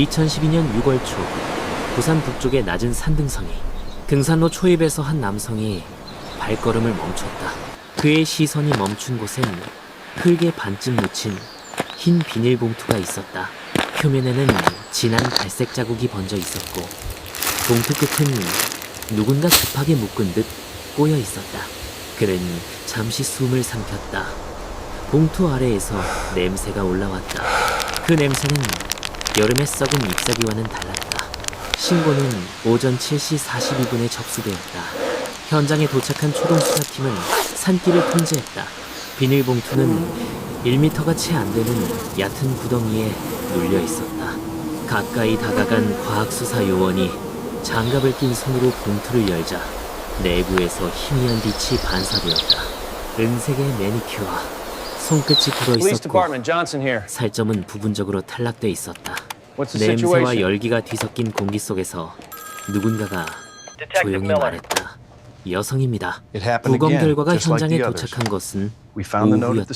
2012년 6월 초 부산 북쪽의 낮은 산등성이 등산로 초입에서 한 남성이 발걸음을 멈췄다. 그의 시선이 멈춘 곳엔 흙에 반쯤 묻힌 흰 비닐봉투가 있었다. 표면에는 진한 갈색 자국이 번져 있었고 봉투 끝은 누군가 급하게 묶은 듯 꼬여 있었다. 그는 잠시 숨을 삼켰다. 봉투 아래에서 냄새가 올라왔다. 그 냄새는 여름에 썩은 잎사귀와는 달랐다. 신고는 오전 7시 42분에 접수되었다. 현장에 도착한 초동수사팀은 산길을 통제했다. 비닐봉투는 1m가 채 안 되는 얕은 구덩이에 눌려 있었다. 가까이 다가간 과학수사 요원이 장갑을 낀 손으로 봉투를 열자 내부에서 희미한 빛이 반사되었다. 은색의 매니큐어, 손끝이 굳어 있었고 살점은 부분적으로 탈락돼 있었다. 냄새와 열기가 뒤섞인 공기 속에서 누군가가 조용히 말했다. 여성입니다. 부검 결과가 현장에 도착한 것은 오후였다.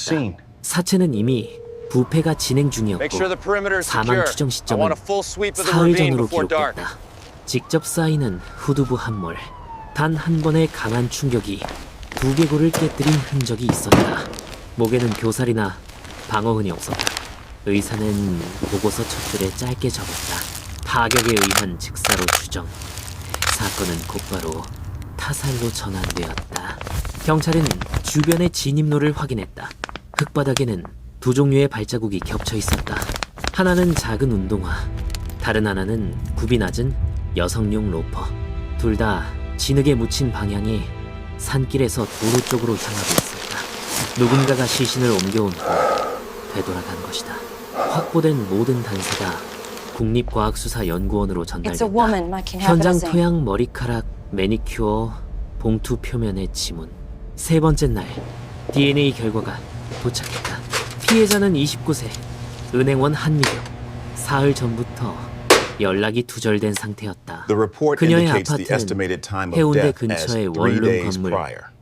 사체는 이미 부패가 진행 중이었고 사망 추정 시점은 사흘 전으로 기록됐다. 직접 쌓이는 후두부 함몰. 단 한 번의 강한 충격이 두개골을 깨뜨린 흔적이 있었다. 목에는 교살이나 방어흔이 없었다. 의사는 보고서 첫 줄에 짧게 적었다. 파격에 의한 직사로 추정. 사건은 곧바로 타살로 전환되었다. 경찰은 주변의 진입로를 확인했다. 흙바닥에는 두 종류의 발자국이 겹쳐 있었다. 하나는 작은 운동화, 다른 하나는 굽이 낮은 여성용 로퍼. 둘 다 진흙에 묻힌 방향이 산길에서 도로 쪽으로 향하고 있었다. 누군가가 시신을 옮겨온 후 되돌아간 것이다. 확보된 모든 단서가 국립과학수사연구원으로 전달됐다. 현장 토양, 머리카락, 매니큐어, 봉투 표면의 지문. 세 번째 날 DNA 결과가 도착했다. 피해자는 29세, 은행원 한미경. 사흘 전부터 연락이 두절된 상태였다. 그녀의 아파트는 해운대 근처의 원룸 건물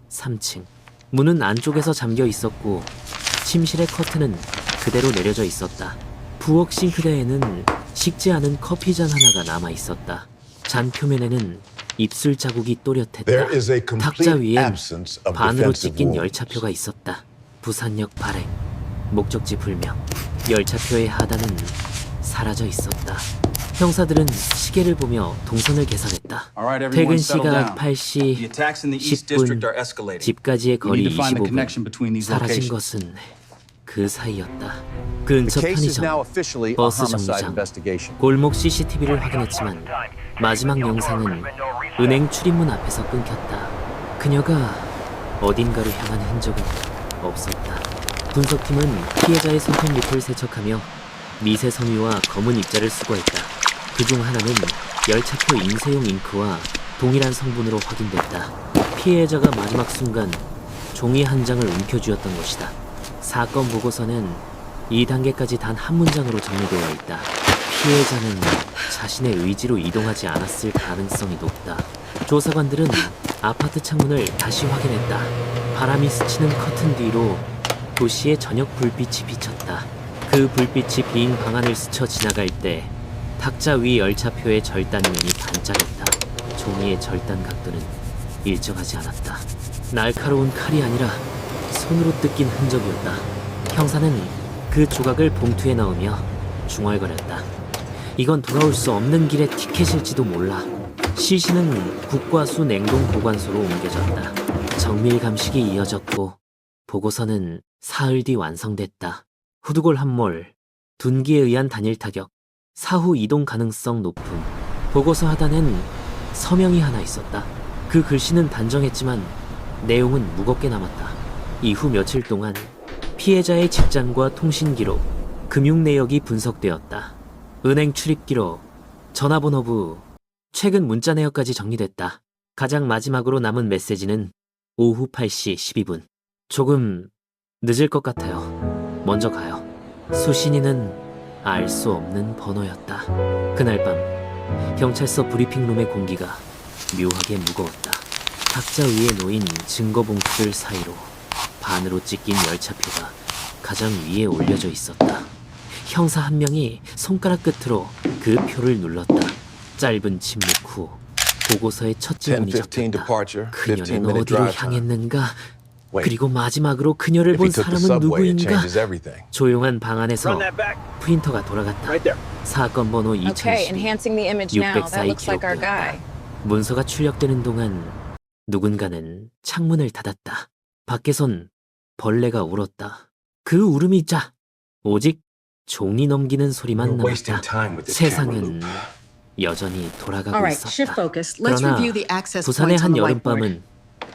3층. 문은 안쪽에서 잠겨 있었고 침실의 커튼은 그대로 내려져 있었다. 부엌 싱크대에는 식지 않은 커피잔 하나가 남아 있었다. 잔 표면에는 입술 자국이 또렷했다. 탁자 위엔 반으로 찢긴 열차표가 있었다. 부산역 발행, 목적지 불명. 열차표의 하단은 사라져 있었다. 형사들은 시계를 보며 동선을 계산했다. 퇴근 시각 8시 10분, 집까지의 거리 25분. 사라진 것은 그 사이였다. 근처 편의점, 버스 정류장, 골목 CCTV를 확인했지만 마지막 영상은 은행 출입문 앞에서 끊겼다. 그녀가 어딘가로 향한 흔적은 없었다. 분석팀은 피해자의 손톱 밑을 세척하며 미세 섬유와 검은 입자를 수거했다. 그중 하나는 열차표 인쇄용 잉크와 동일한 성분으로 확인됐다. 피해자가 마지막 순간 종이 한 장을 움켜쥐었던 것이다. 사건 보고서는 2단계까지 단 한 문장으로 정리되어 있다. 피해자는 자신의 의지로 이동하지 않았을 가능성이 높다. 조사관들은 아파트 창문을 다시 확인했다. 바람이 스치는 커튼 뒤로 도시의 저녁 불빛이 비쳤다. 그 불빛이 빈 방 안을 스쳐 지나갈 때 탁자 위 열차표의 절단면이 반짝였다. 종이의 절단 각도는 일정하지 않았다. 날카로운 칼이 아니라 손으로 뜯긴 흔적이었다. 형사는 그 조각을 봉투에 넣으며 중얼거렸다. 이건 돌아올 수 없는 길의 티켓일지도 몰라. 시신은 국과수 냉동 보관소로 옮겨졌다. 정밀 감식이 이어졌고 보고서는 사흘 뒤 완성됐다. 후두골 함몰, 둔기에 의한 단일 타격, 사후 이동 가능성 높음. 보고서 하단엔 서명이 하나 있었다. 그 글씨는 단정했지만 내용은 무겁게 남았다. 이후 며칠 동안 피해자의 직장과 통신 기록, 금융 내역이 분석되었다. 은행 출입 기록, 전화번호부, 최근 문자 내역까지 정리됐다. 가장 마지막으로 남은 메시지는 오후 8시 12분. 조금 늦을 것 같아요. 먼저 가요. 수신이는 알 수 없는 번호였다. 그날 밤 경찰서 브리핑룸의 공기가 묘하게 무거웠다. 탁자 위에 놓인 증거 봉투들 사이로 반으로 찢긴 열차표가 가장 위에 올려져 있었다. 형사 한 명이 손가락 끝으로 그 그 표를 눌렀다. 짧은 침묵 후 보고서의 첫 질문이 10:15 적혔다. departure, 15 그녀는 minute 어디로 drive time. 향했는가? Wait, 그리고 마지막으로 그녀를 if 본 he took the 사람은 subway, it 누구인가? changes everything. 조용한 방 안에서 Run that back. 프린터가 돌아갔다. Right there. 사건 번호 Okay, 2012 enhancing the image now. That 604이 looks like our 기록되었다. guy. 문서가 출력되는 동안 누군가는 창문을 닫았다. 밖에선 벌레가 울었다. 그 울음이 자 오직 종이 넘기는 소리만 We're wasting 남았다. time with this camera 세상은 loop. 여전히 돌아가고 All right, shift 있었다. focus. Let's 그러나 review the access 부산의 points on 한 the whiteboard. 여름밤은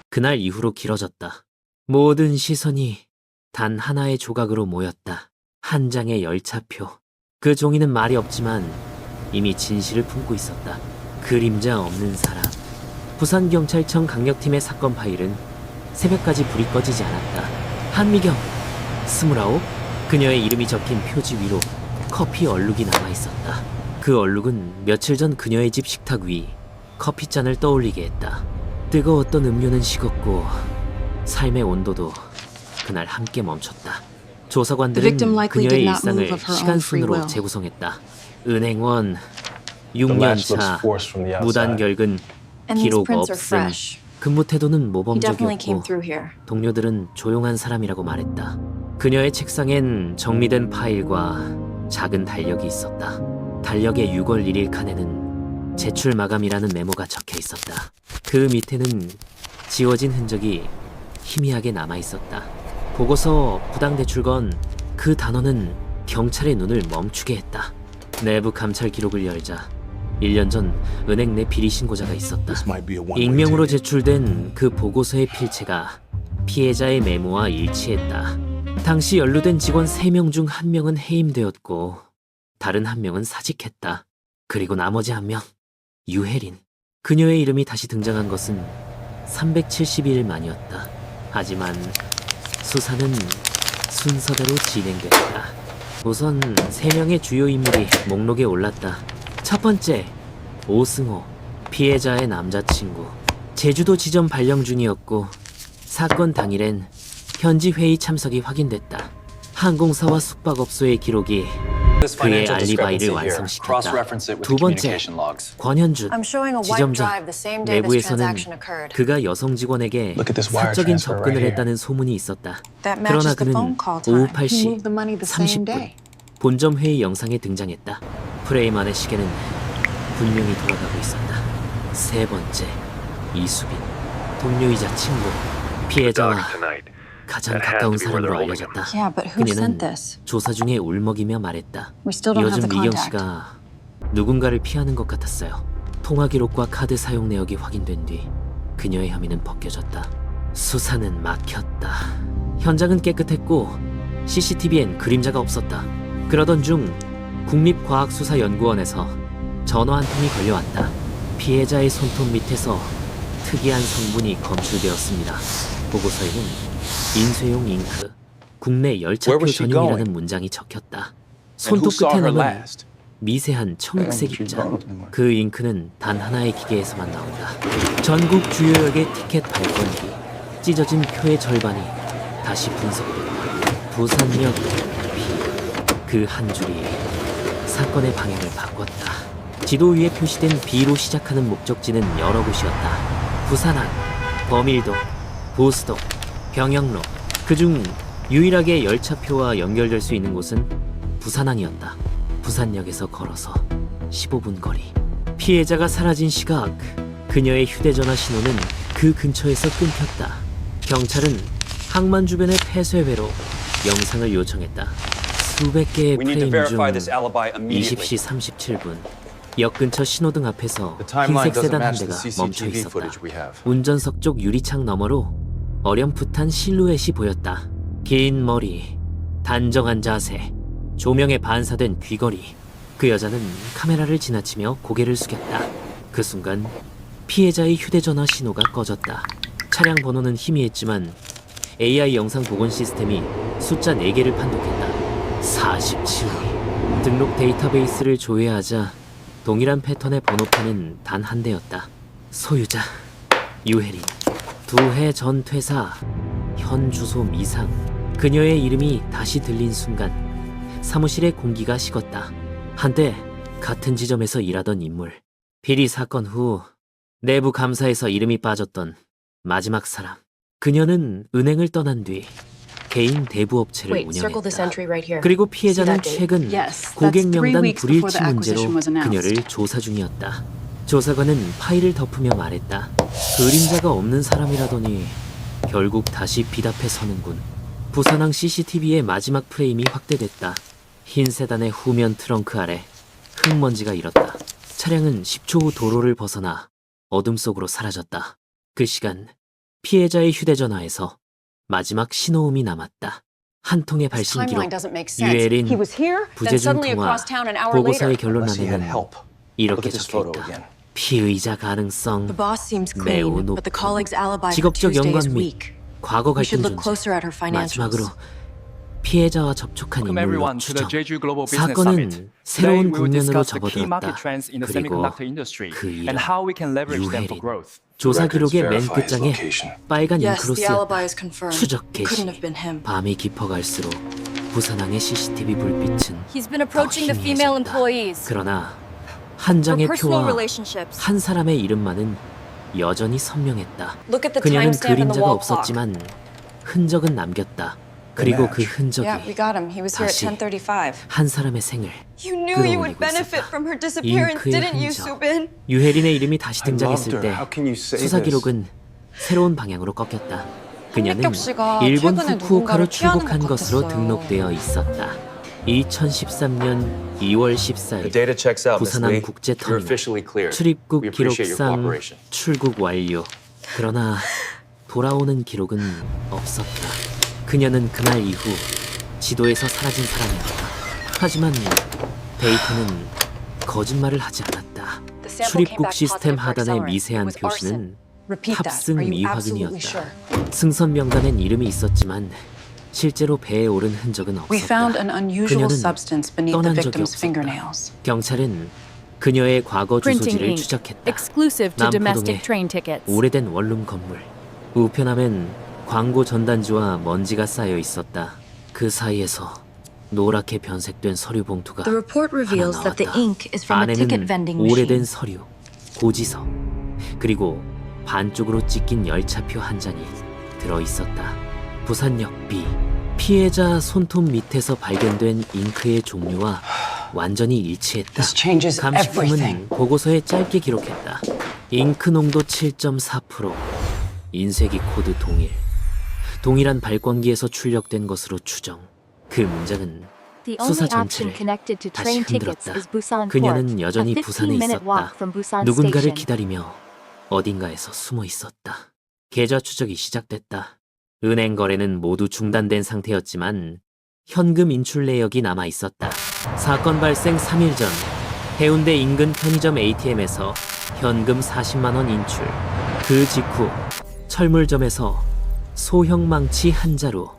그날 이후로 길어졌다. 모든 시선이 단 하나의 조각으로 모였다. 한 장의 열차표. 그 종이는 말이 없지만 이미 진실을 품고 있었다. 그림자 없는 사람. 부산경찰청 강력팀의 사건 파일은 새벽까지 불이 꺼지지 않았다. 한미경, 29? 그녀의 이름이 적힌 표지 위로 커피 얼룩이 남아있었다. 그 얼룩은 며칠 전 그녀의 집 식탁 위 커피잔을 떠올리게 했다. 뜨거웠던 음료는 식었고 삶의 온도도 그날 함께 멈췄다. The 조사관들은 victim likely 그녀의 did not move 일상을 of her own 시간 free 순으로 will. 재구성했다. 은행원, The latch looks 6년차, forced from the outside. 무단결근, And these 기록 prints are 없음. fresh. 근무 태도는 He definitely came 모범적이었고 through here. 동료들은 조용한 사람이라고 말했다. 그녀의 책상엔 정리된 파일과 작은 달력이 있었다. 달력의 6월 1일 칸에는 제출 마감이라는 메모가 적혀 있었다. 그 밑에는 지워진 흔적이 희미하게 남아 있었다. 보고서 부당 대출건 그 단어는 경찰의 눈을 멈추게 했다. 내부 감찰 기록을 열자 1년 전 은행 내 비리 신고자가 있었다. This might be a one-way 익명으로 ticket. 제출된 그 보고서의 필체가 피해자의 메모와 일치했다. 당시 연루된 직원 3명 중 1명은 해임되었고 다른 1명은 사직했다. 그리고 나머지 1명, 유혜린. 그녀의 이름이 다시 등장한 것은 372일 만이었다. 하지만 수사는 순서대로 진행됐다. 우선 3명의 주요 인물이 목록에 올랐다. 첫 번째, 오승호, 피해자의 남자친구. 제주도 지점 발령 중이었고 사건 당일엔 현지 회의 참석이 확인됐다. 항공사와 숙박업소의 기록이 This 그의 financial 알리바이를 discrepancy here. 완성시켰다. Cross-reference it with 두 the 번째, communication logs. 권현준, I'm showing a white 지점장. drive the same day this 내부에서는 transaction occurred. 그가 여성 직원에게 Look at this wire 사적인 transfer 접근을 right here. 했다는 소문이 있었다. That 그러나 matches the 그는 phone call 오후 time. 8시 He moved the money the same 30분 day. 본점 회의 영상에 등장했다. 프레임 안의 시계는 분명히 돌아가고 있었다. 세 번째, 이수빈, 동료이자 친구, 피해자와 가장 가까운 사람으로 알려졌다. Yeah, but who 그녀는 sent this? 조사 중에 울먹이며 말했다. We still don't have 요즘 the 미경 contact. 씨가 누군가를 피하는 것 같았어요. 통화 기록과 카드 사용 내역이 확인된 뒤 그녀의 혐의는 벗겨졌다. 수사는 막혔다. 현장은 깨끗했고 CCTV엔 그림자가 없었다. 그러던 중 국립과학수사연구원에서 전화 한 통이 걸려왔다. 피해자의 손톱 밑에서 특이한 성분이 검출되었습니다. 보고서에는 인쇄용 잉크, 국내 열차표 Where was she 전용이라는 going? 문장이 적혔다. And who 손톱 saw 끝에 her 남은 last? 미세한 청록색 She 입자. burned anymore. 그 잉크는 단 하나의 기계에서만 나온다. 전국 주요역의 티켓 발권기, 찢어진 표의 절반이 다시 분석됐다. 부산역 B. 그 한 줄이 사건의 방향을 바꿨다. 지도 위에 표시된 B로 시작하는 목적지는 여러 곳이었다. 부산항, 범일도, 보수도, 병영로. 그중 유일하게 열차표와 연결될 수 있는 곳은 부산항이었다. 부산역에서 걸어서 15분 거리. 피해자가 사라진 시각, 그녀의 휴대전화 신호는 그 근처에서 끊겼다. 경찰은 항만 주변의 폐쇄회로 영상을 요청했다. 수백 개의 We need to 프레임 중 verify this alibi immediately. 20시 37분 역 근처 신호등 앞에서 The timeline 흰색 doesn't 세단 한 match the 대가 멈춰 CCTV 있었다. footage we have. 운전석 쪽 유리창 너머로 어렴풋한 실루엣이 보였다. 긴 머리, 단정한 자세, 조명에 반사된 귀걸이. 그 여자는 카메라를 지나치며 고개를 숙였다. 그 순간 피해자의 휴대전화 신호가 꺼졌다. 차량 번호는 희미했지만 AI 영상 복원 시스템이 숫자 4개를 판독했다. 47위. 등록 데이터베이스를 조회하자 동일한 패턴의 번호판은 단 한 대였다. 소유자 유혜린. 2해 전 퇴사, 현 주소 미상. 그녀의 이름이 다시 들린 순간 사무실의 공기가 식었다. 한때 같은 지점에서 일하던 인물. 비리 사건 후 내부 감사에서 이름이 빠졌던 마지막 사람. 그녀는 은행을 떠난 뒤 개인 대부업체를 Wait, circle this 운영했다. entry right here. 그리고 See 피해자는 that date? 최근 Yes, 고객 that's 3 명단 weeks before 불일치 the 문제로 acquisition was announced. 그녀를 조사 중이었다. 조사관은 파일을 덮으며 말했다. 그림자가 없는 사람이라더니 결국 다시 빛 앞에 서는군. 부산항 CCTV의 마지막 프레임이 확대됐다. 흰 세단의 후면 트렁크 아래 흙먼지가 일었다. 차량은 10초 후 도로를 벗어나 어둠 속으로 사라졌다. 그 시간 피해자의 휴대전화에서 마지막 신호음이 남았다. 한 통의 This 발신 기록, timeline doesn't make sense. 유해린 He was here, then 부재중 suddenly 통화, across town an hour 보고서의 later. 결론 Unless he had 안에는 help. Look 이렇게 at this photo 적혀있다. again. 피의자 가능성, The boss seems 매우 clean, 높고 but the colleague's alibi for 직업적 Tuesday is 연관 및 weak. 과거 We 갈등 should look 존재. closer at her financials. 마지막으로 피해자와 접촉한 Welcome 인물로 everyone to the 추정. Jeju Global Business 사건은 Summit. 새로운 Today we will 국면으로 discuss the key market 접어들었다. trends in the 그리고 semiconductor industry 그 이름, and how we can leverage them for 유해린. growth. 조사 Records 기록의 맨 verify his 끝장에 location. 빨간 Yes, 잉크로 the alibi 쓰였다. is confirmed. 추적 It couldn't 개시. have been him. 밤이 깊어갈수록 부산항의 CCTV 불빛은 He's been approaching the female 희미해졌다. employees 그러나 한 for 장의 personal 표와 relationships. 한 사람의 이름만은 여전히 선명했다. Look at the 그녀는 timestamp in the 그림자가 wall clock. 없었지만 흔적은 남겼다. 그리고 그 흔적이 Yeah, we got him. He was here at 다시 10:35. 한 사람의 생을 You knew you would 끌어올리고 benefit 있었다. from her disappearance, 잉크의 didn't you, 흔적. Subin? 유혜린의 이름이 다시 I loved 등장했을 her. 때 How can you say 수사 this? 기록은 새로운 방향으로 꺾였다. 그녀는 한백경 씨가 일본 최근에 후쿠오카로 누군가를 피하는 출국한 것 것으로 같았어요. 등록되어 있었다. 2013년 2월 The 14일 data checks out, Miss 부산항 Lee. You're 국제터미널 officially clear. 출입국 We appreciate your 기록상 cooperation. 출국 완료. 그러나 돌아오는 기록은 없었다. 그녀는 그날 이후 지도에서 사라진 사람이었다. 하지만 데이터는 거짓말을 하지 않았다. The sample came 출입국 back 시스템 positive for 하단의 accelerant. 미세한 It was arson. 표시는 Repeat that. 탑승 Are you absolutely 미확인이었다. sure? 승선 명단엔 이름이 있었지만 실제로 배에 오른 흔적은 We found an 없었다. unusual 그녀는 substance beneath the 떠난 적이 victim's 없었다. fingernails. 경찰은 그녀의 과거 Printing 주소지를 ink, 추적했다. exclusive to 남포동의 domestic train tickets. 오래된 원룸 건물. 우편함엔 광고 전단지와 먼지가 쌓여 있었다. 그 사이에서 노랗게 변색된 서류 봉투가 The report reveals 하나 that the 나왔다. ink is from a ticket 안에는 vending 오래된 machine. 서류, 고지서, 그리고 반쪽으로 찢긴 열차표 한 장이 들어 있었다. 부산역 B. 피해자 손톱 밑에서 발견된 잉크의 종류와 완전히 일치했다. This changes 감식품은 everything. 보고서에 짧게 기록했다. 잉크 농도 7.4%, 인쇄기 코드 동일. 동일한 발권기에서 출력된 것으로 추정. 그 문장은 The 수사 only option 전체를 connected to 다시 train tickets 흔들었다. is Busan Port, 그녀는 a 여전히 부산에 15-minute walk 있었다. from Busan 누군가를 Station. 기다리며 어딘가에서 숨어 있었다. 계좌 추적이 시작됐다. 은행 거래는 모두 중단된 상태였지만 현금 인출 내역이 남아 있었다. 사건 발생 3일 전 해운대 인근 편의점 ATM에서 현금 40만 원 인출. 그 직후 철물점에서 소형 망치 한 자루,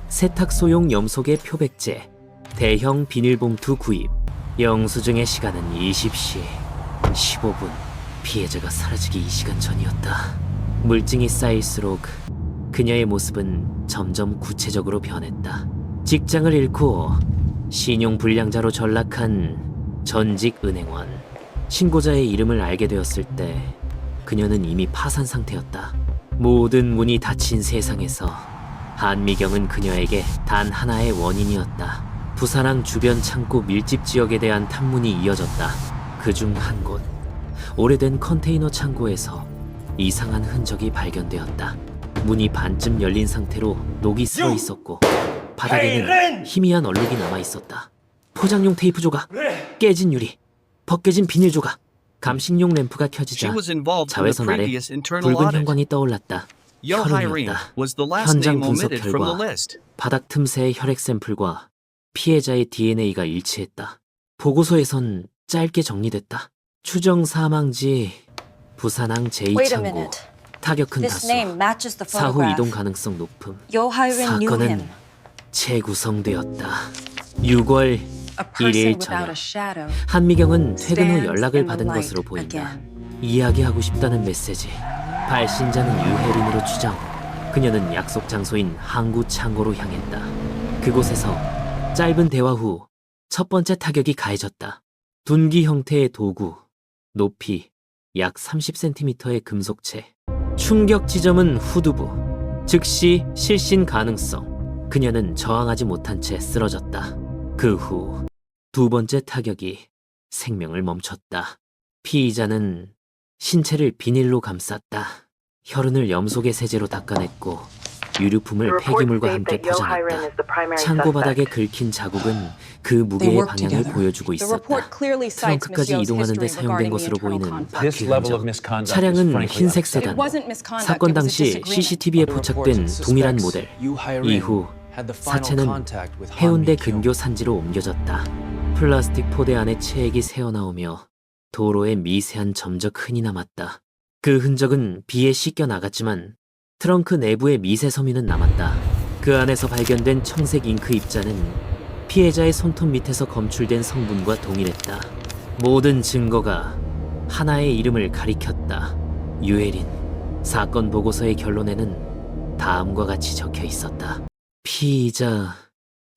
세탁소용 염소계 표백제, 대형 비닐봉투 구입. 영수증의 시간은 20시 15분. 피해자가 사라지기 2시간 전이었다. 물증이 쌓일수록 그녀의 모습은 점점 구체적으로 변했다. 직장을 잃고 신용 불량자로 전락한 전직 은행원. 신고자의 이름을 알게 되었을 때 그녀는 이미 파산 상태였다. 모든 문이 닫힌 세상에서 한미경은 그녀에게 단 하나의 원인이었다. 부산항 주변 창고 밀집 지역에 대한 탐문이 이어졌다. 그중 한 곳, 오래된 컨테이너 창고에서 이상한 흔적이 발견되었다. 문이 반쯤 열린 상태로 녹이 슬어 있었고 바닥에는 희미한 얼룩이 남아 있었다. 포장용 테이프 조각, 깨진 유리, 벗겨진 비닐 조각, 감식용 램프가 She 켜지자 was involved in the 자외선 아래 previous internal 붉은 audit. 형광이 떠올랐다. Yo Haireen 혈흔이었다. was the last 현장 name 분석 omitted from the 결과 list. 바닥 틈새의 혈액 샘플과 피해자의 DNA가 일치했다. 보고서에선 짧게 정리됐다. 추정 사망지 부산항 Wait a 제2창고. minute. 타격은 This name 다수. matches the 사후 이동 photograph. 가능성 높음. Yo Hae-rin knew him. 사건은 재구성되었다. 6월 A 1일 person without 저녁 a shadow 한미경은 퇴근 후 stands 연락을 in the 받은 light 것으로 보인다. again. 이야기하고 싶다는 메시지. 발신자는 유혜린으로 추정. 그녀는 약속 장소인 항구 창고로 향했다. 그곳에서 짧은 대화 후 첫 번째 타격이 가해졌다. 둔기 형태의 도구, 높이 약 30cm의 금속체. 충격 지점은 후두부, 즉시 실신 가능성. 그녀는 저항하지 못한 채 쓰러졌다. 그 후 두 번째 타격이 생명을 멈췄다. 피의자는 신체를 비닐로 감쌌다. 혈흔을 염소계 세제로 닦아냈고 유류품을 폐기물과 함께 포장했다. 창고 바닥에 긁힌 자국은 그 무게의 방향을 보여주고 The 있었다. report clearly cites 트렁크까지 Miss Yeo's 이동하는 데 history 사용된 regarding the 것으로 internal 보이는 conflict. This 바퀴 level of 흔적. misconduct is 차량은 frankly 흰색 It 세단. wasn't misconduct, 사건 it was a 당시 disagreement. CCTV에 포착된 동일한 모델. 이후 사체는 해운대 근교 산지로 옮겨졌다. 플라스틱 포대 안에 체액이 새어나오며 도로에 미세한 점적 흔이 남았다. 그 흔적은 비에 씻겨 나갔지만 트렁크 내부에 미세 섬유는 남았다. 그 안에서 발견된 청색 잉크 입자는 피해자의 손톱 밑에서 검출된 성분과 동일했다. 모든 증거가 하나의 이름을 가리켰다. 유혜린. 사건 보고서의 결론에는 다음과 같이 적혀 있었다. 피의자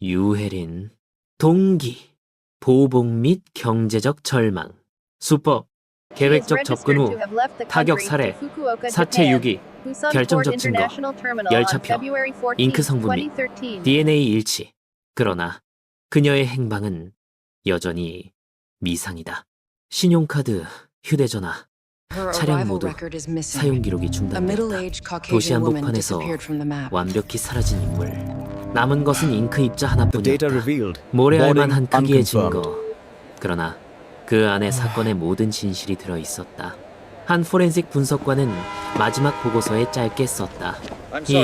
유혜린. 동기. 보복 및 경제적 절망. 수법. 계획적 접근 후 타격 살해, 사체 유기, 결정적 증거, 열차표, 잉크 성분 및 DNA 일치. 그러나 그녀의 행방은 여전히 미상이다. 신용카드, 휴대전화, 차량 모두 사용 기록이 중단됐다. 도시 한복판에서 완벽히 사라진 인물. 남은 것은 잉크 입자 하나뿐이었다. 모래알 만한 크기의 증거. 그러나 그 안에 사건의 모든 진실이 들어있었다. 한 포렌식 분석관은 마지막 보고서에 짧게 썼다. 이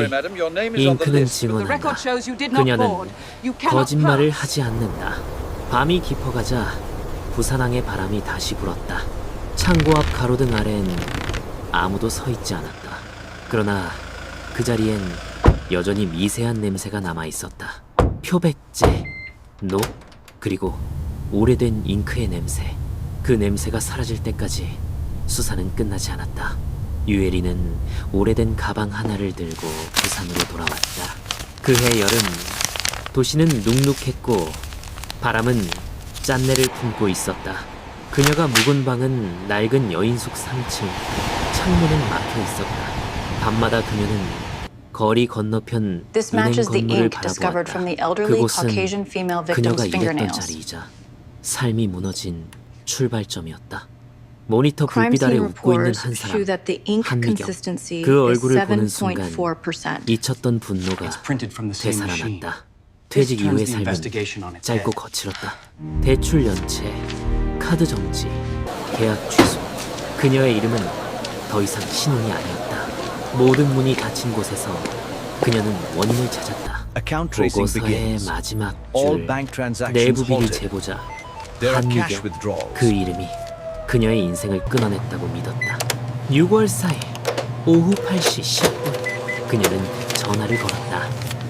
잉크는 증언한다. 그녀는 거짓말을 하지 않는다. 밤이 깊어가자 부산항의 바람이 다시 불었다. 창고 앞 가로등 아래엔 아무도 서 있지 않았다. 그러나 그 자리엔 여전히 미세한 냄새가 남아있었다. 표백제, 녹, 그리고 오래된 잉크의 냄새. 그 냄새가 사라질 때까지 수사는 끝나지 않았다. 유혜리는 오래된 가방 하나를 들고 부산으로 돌아왔다. 그해 여름, 도시는 눅눅했고 바람은 짠내를 품고 있었다. 그녀가 묵은 방은 낡은 여인숙 3층, 창문은 막혀 있었다. 밤마다 그녀는 거리 건너편 This 은행 matches the 건물을 ink discovered from the 바라보았다. elderly 그곳은 Caucasian female 그녀가 victim's 일했던 fingernails. 자리이자 삶이 무너진 출발점이었다. 모니터 Crime 불빛 아래 scene 웃고 있는 reports 한 show 사람, that the ink 한미경. consistency 그 is 얼굴을 보는 순간 7.4%. 잊혔던 분노가 되살아났다. 퇴직 이후의 삶은 짧고 거칠었다. 대출 연체, 카드 정지, 계약 취소. 그녀의 이름은 더 이상 신혼이 아니었다. 모든 문이 닫힌 곳에서 그녀는 원인을 찾았다. Account tracing 보고서의 begins. 마지막 All 줄, bank transactions 내부 비리 halted. 제보자 There are cash 한미경. withdrawals. 그 이름이 그녀의 인생을 끊어냈다고 믿었다. 6월 4일 오후 8시 10분 그녀는 전화를 걸었다.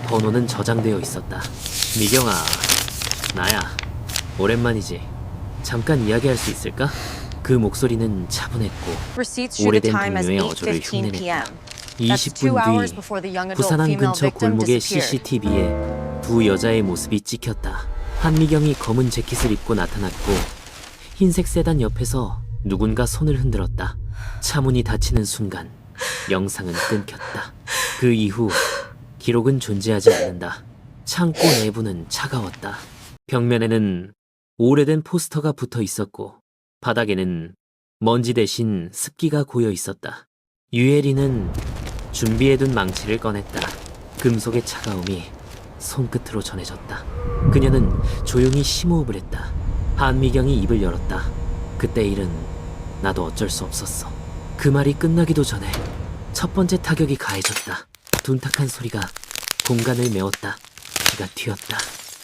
번호는 저장되어 있었다. 미경아, 나야. 오랜만이지. 잠깐 이야기할 수 있을까? 그 목소리는 차분했고 Receipts show the 오래된 time as 동료의 어조를 8:15 p.m. 흉내냈다. That's 2 hours 20분 before the young 뒤 adult 부산항 female 근처 victim 골목의 disappeared. CCTV에 두 여자의 모습이 찍혔다. 한미경이 검은 재킷을 입고 나타났고 흰색 세단 옆에서 누군가 손을 흔들었다. 차문이 닫히는 순간 영상은 끊겼다. 그 이후 기록은 존재하지 않는다. 창고 내부는 차가웠다. 벽면에는 오래된 포스터가 붙어 있었고 바닥에는 먼지 대신 습기가 고여 있었다. 유혜리는 준비해둔 망치를 꺼냈다. 금속의 차가움이 손끝으로 전해졌다. 그녀는 조용히 심호흡을 했다. 한미경이 입을 열었다. 그때 일은 나도 어쩔 수 없었어. 그 말이 끝나기도 전에 첫 번째 타격이 가해졌다. 둔탁한 소리가 공간을 메웠다. 피가 튀었다.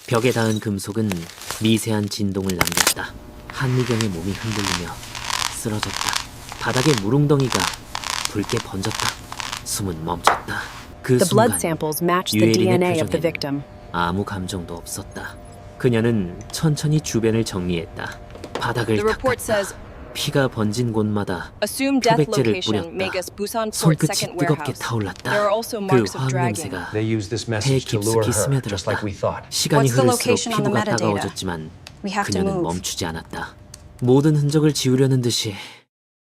벽에 닿은 금속은 미세한 진동을 남겼다. 한미경의 몸이 흔들리며 쓰러졌다. 바닥에 물웅덩이가 붉게 번졌다. 숨은 멈췄다. 그 The blood 순간 samples matched the 유혜린의 DNA of the 표정엔 victim. 아무 감정도 없었다. 그녀는 천천히 주변을 정리했다. 바닥을 The report 닦았다. says 피가 번진 곳마다 assumed death 표백제를 location 뿌렸다. Megas Busan Port 손끝이 second 뜨겁게 warehouse. 타올랐다. There are also 그 marks of 화학 dragging. 냄새가 They used this 배에 message to lure 깊숙이 her, just 스며들었다. like we thought. 시간이 What's the 흐를수록 location on the 피부가 metadata? 따가워졌지만 We have to 그녀는 move. 멈추지 않았다. 모든 흔적을 지우려는 듯이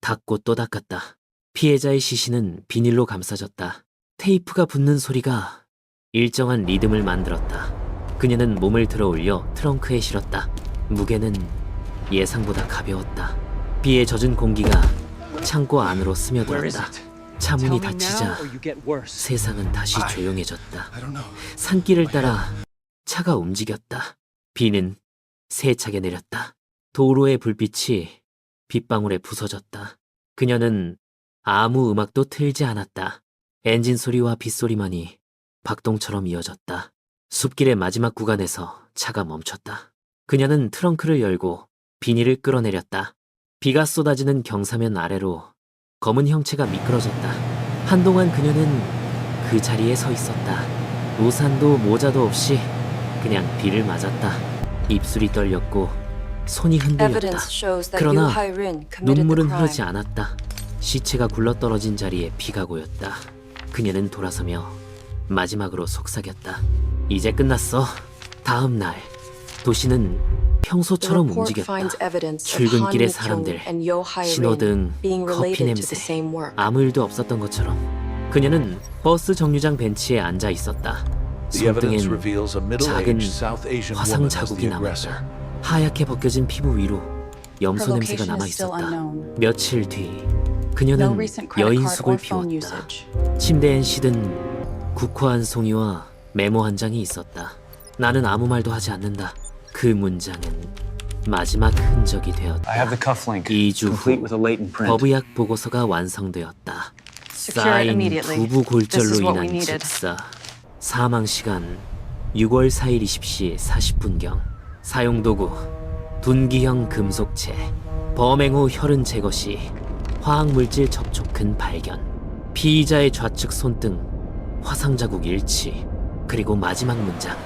닦고 또 닦았다. 피해자의 시신은 비닐로 감싸졌다. 테이프가 붙는 소리가 일정한 리듬을 만들었다. 그녀는 몸을 들어 올려 트렁크에 실었다. 무게는 예상보다 가벼웠다. 비에 젖은 공기가 창고 안으로 스며들었다. 차문이 닫히자 세상은 다시 조용해졌다. 산길을 따라 차가 움직였다. 비는 세차게 내렸다. 도로의 불빛이 빗방울에 부서졌다. 그녀는 아무 음악도 틀지 않았다. 엔진 소리와 빗소리만이 박동처럼 이어졌다. 숲길의 마지막 구간에서 차가 멈췄다. 그녀는 트렁크를 열고 비닐을 끌어내렸다. 비가 쏟아지는 경사면 아래로 검은 형체가 미끄러졌다. 한동안 그녀는 그 자리에 서 있었다. 우산도 모자도 없이 그냥 비를 맞았다. 입술이 떨렸고 손이 흔들렸다. Evidence shows that 그러나 Yoo Hae-rin committed the 눈물은 흐르지 crime. 않았다. 시체가 굴러떨어진 자리에 비가 고였다. 그녀는 돌아서며 마지막으로 속삭였다. 이제 끝났어. 다음 날 도시는 The 평소처럼 report 움직였다. finds evidence of 출근길의 Han 사람들, Mi-kyung and Yoo Hae-rin 신호등, being 커피 related to the 냄새, same work. 아무 일도 없었던 것처럼 그녀는 버스 정류장 벤치에 앉아 있었다. The evidence 손등엔 reveals a 작은 middle-aged South Asian 화상 woman as 자국이 the aggressor. 남았다. 하얗게 벗겨진 피부 위로 Her 염소 냄새가 location 남아 is still 있었다. unknown. 며칠 뒤 No 그녀는 recent credit card 여인숙을 or phone 비웠다. usage. 침대엔 시든 국화 한 송이와 메모 한 장이 있었다. 나는 아무 말도 하지 않는다. 그 문장은 마지막 흔적이 I have 되었다. the cuff link, 2주 complete 후 with a latent print. 법의학 보고서가 완성되었다. Secure it 쌓인 immediately. 부부 This 골절로 is what we 인한 needed. 즉사. 사망 시간 6월 4일 20시 40분경. 사용 도구 둔기형 금속체. 범행 후 혈흔 제거 시 화학물질 접촉근 발견. 피의자의 좌측 손등 화상 자국 일치. 그리고 마지막 문장.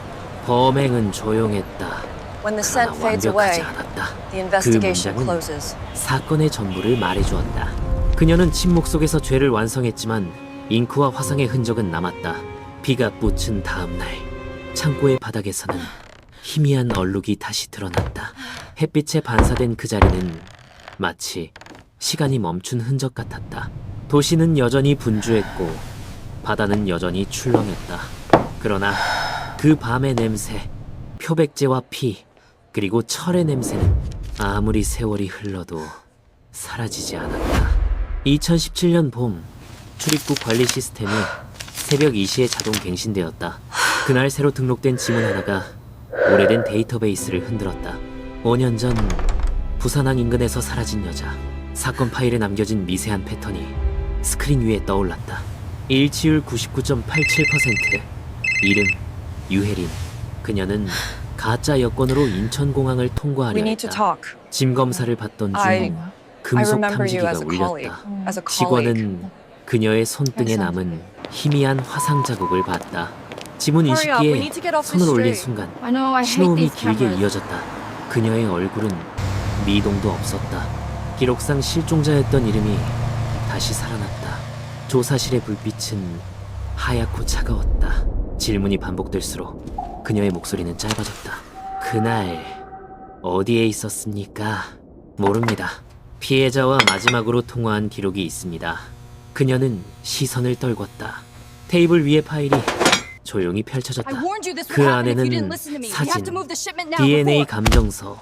범행은 조용했다. When the 그러나 scent fades 완벽하지 away, 않았다. the 그 investigation 문장은 closes. 사건의 전부를 말해주었다. 그녀는 침묵 속에서 죄를 완성했지만 잉크와 화상의 흔적은 남았다. 비가 묻힌 다음 날 창고의 바닥에서는 희미한 얼룩이 다시 드러났다. 햇빛에 반사된 그 자리는 마치 시간이 멈춘 흔적 같았다. 도시는 여전히 분주했고 바다는 여전히 출렁였다. 그러나 그 밤의 냄새, 표백제와 피, 그리고 철의 냄새는 아무리 세월이 흘러도 사라지지 않았다. 2017년 봄, 출입국 관리 시스템이 새벽 2시에 자동 갱신되었다. 그날 새로 등록된 지문 하나가 오래된 데이터베이스를 흔들었다. 5년 전 부산항 인근에서 사라진 여자. 사건 파일에 남겨진 미세한 패턴이 스크린 위에 떠올랐다. 일치율 99.87%. 이름 유혜린. 그녀는 가짜 여권으로 인천공항을 통과하려 We need to 했다. talk. 짐 검사를 받던 I 중 금속 remember you 탐지기가 as a colleague. 울렸다. As a colleague. 직원은 그녀의 손등에 남은 희미한 화상 자국을 봤다. 지문 Hurry up, we 인식기에 need to get off 손을 the 올린 street. 순간 I know I hate 신호음이 these 길게 cameras. 이어졌다. 그녀의 얼굴은 미동도 없었다. 기록상 실종자였던 이름이 다시 살아났다. 조사실의 불빛은 하얗고 차가웠다. 질문이 반복될수록 그녀의 목소리는 짧아졌다. 그날 어디에 있었습니까? 모릅니다. 피해자와 마지막으로 통화한 기록이 있습니다. 그녀는 시선을 떨궜다. 테이블 위의 파일이 조용히 펼쳐졌다. 그 안에는 사진, DNA 감정서,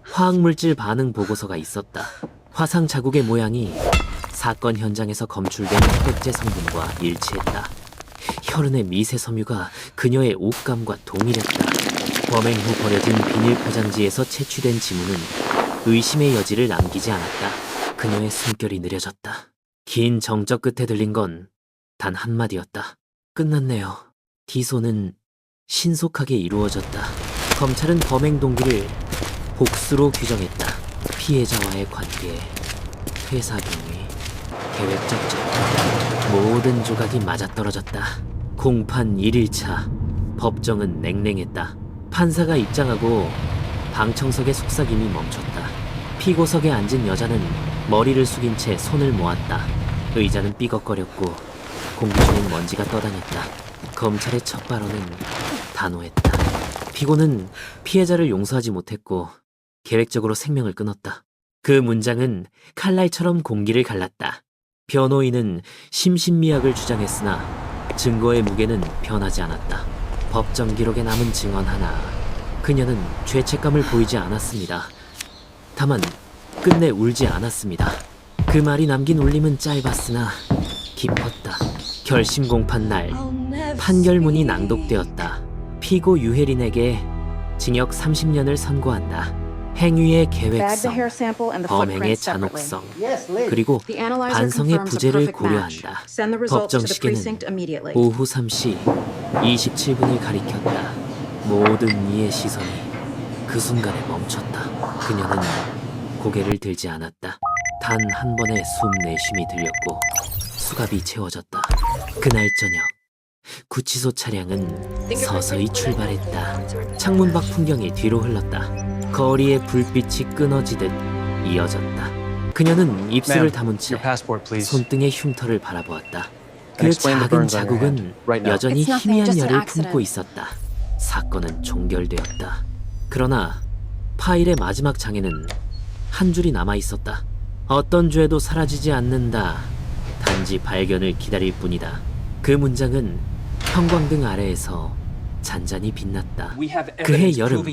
화학물질 반응 보고서가 있었다. 화상 자국의 모양이 사건 현장에서 검출된 흑백제 성분과 일치했다. 혈흔의 미세 섬유가 그녀의 옷감과 동일했다. 범행 후 버려진 비닐 포장지에서 채취된 지문은 의심의 여지를 남기지 않았다. 그녀의 숨결이 느려졌다. 긴 정적 끝에 들린 건 단 한마디였다. 끝났네요. 기소는 신속하게 이루어졌다. 검찰은 범행 동기를 복수로 규정했다. 피해자와의 관계, 회사 경위, 계획적 적 모든 조각이 맞아떨어졌다. 공판 1일차 법정은 냉랭했다. 판사가 입장하고 방청석의 속삭임이 멈췄다. 피고석에 앉은 여자는 머리를 숙인 채 손을 모았다. 의자는 삐걱거렸고 공기 중엔 먼지가 떠다녔다. 검찰의 첫 발언은 단호했다. 피고는 피해자를 용서하지 못했고 계획적으로 생명을 끊었다. 그 문장은 칼날처럼 공기를 갈랐다. 변호인은 심신미약을 주장했으나 증거의 무게는 변하지 않았다. 법정 기록에 남은 증언 하나. 그녀는 죄책감을 보이지 않았습니다. 다만 끝내 울지 않았습니다. 그 말이 남긴 울림은 짧았으나 깊었다. 결심 공판 날 판결문이 낭독되었다. 피고 유혜린에게 징역 30년을 선고한다. 행위의 계획성, 범행의 잔혹성, 그리고 반성의 부재를 고려한다. 법정 시계는 오후 3시 27분을 가리켰다. 모든 이의 시선이 그 순간에 멈췄다. 그녀는 고개를 들지 않았다. 단 한 번의 숨 내쉼이 들렸고 수갑이 채워졌다. 그날 저녁 구치소 차량은 서서히 출발했다. 창문 밖 풍경이 뒤로 흘렀다. 거리의 불빛이 끊어지듯 이어졌다. 그녀는 입술을 다문 채 Your passport, please. 손등의 흉터를 바라보았다. 그 Explain the 작은 burns on your 자국은 hand, right now. 여전히 It's nothing, 희미한 just an 열을 accident. 품고 있었다. 사건은 종결되었다. 그러나 파일의 마지막 장에는 한 줄이 남아 있었다. 어떤 죄도 사라지지 않는다. 단지 발견을 기다릴 뿐이다. 그 문장은 형광등 아래에서 잔잔히 빛났다. 그해 여름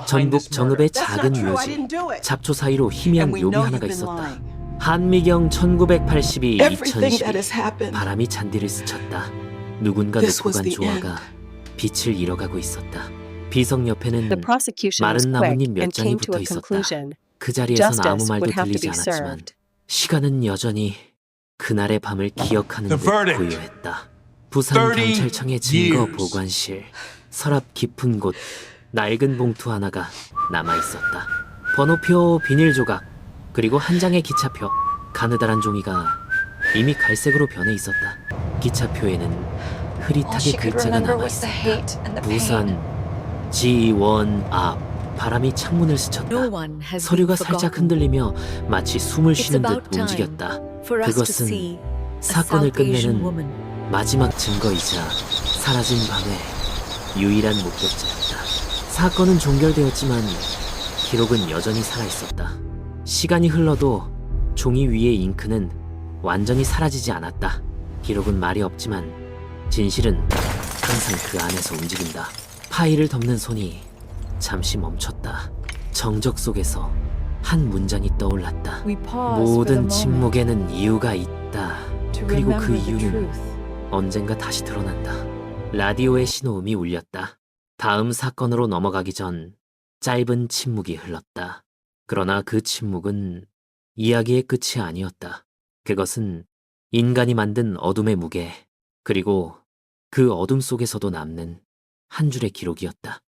전북 정읍의 작은 묘지 잡초 사이로 희미한 묘비 하나가 있었다. 한미경 1982 2012 바람이 잔디를 스쳤다. 누군가 놓고 간 조화가 빛을 잃어가고 있었다. 비석 옆에는 The prosecution was 마른 quick 나뭇잎 몇 and 장이 came to 붙어 a 있었다. conclusion. 그 자리에선 아무 Justice 말도 would have to 들리지 be 않았지만 served. 시간은 여전히 그날의 밤을 기억하는 듯 The verdict. 고요했다. 부산 30 경찰청의 증거 years. 보관실. 서랍 깊은 곳 낡은 봉투 하나가 남아 있었다. 번호표 비닐 조각 그리고 한 장의 기차표. 가느다란 종이가 이미 갈색으로 변해 있었다. 기차표에는 All 흐릿하게 she could 글자가 remember 남아 was the 있었다. hate and the pain. 부산 지원 앞. 바람이 창문을 스쳤다. 서류가 살짝 흔들리며 마치 숨을 쉬는 듯 움직였다. 그것은 사건을 끝내는 마지막 증거이자 사라진 밤의 유일한 목격자였다. 사건은 종결되었지만 기록은 여전히 살아있었다. 시간이 흘러도 종이 위의 잉크는 완전히 사라지지 않았다. 기록은 말이 없지만 진실은 항상 그 안에서 움직인다. 파일을 덮는 손이 잠시 멈췄다. 정적 속에서 한 문장이 떠올랐다. 모든 침묵에는 이유가 있다. 그리고 그 이유는 언젠가 다시 드러난다. 라디오의 신호음이 울렸다. 다음 사건으로 넘어가기 전 짧은 침묵이 흘렀다. 그러나 그 침묵은 이야기의 끝이 아니었다. 그것은 인간이 만든 어둠의 무게, 그리고 그 어둠 속에서도 남는 한 줄의 기록이었다.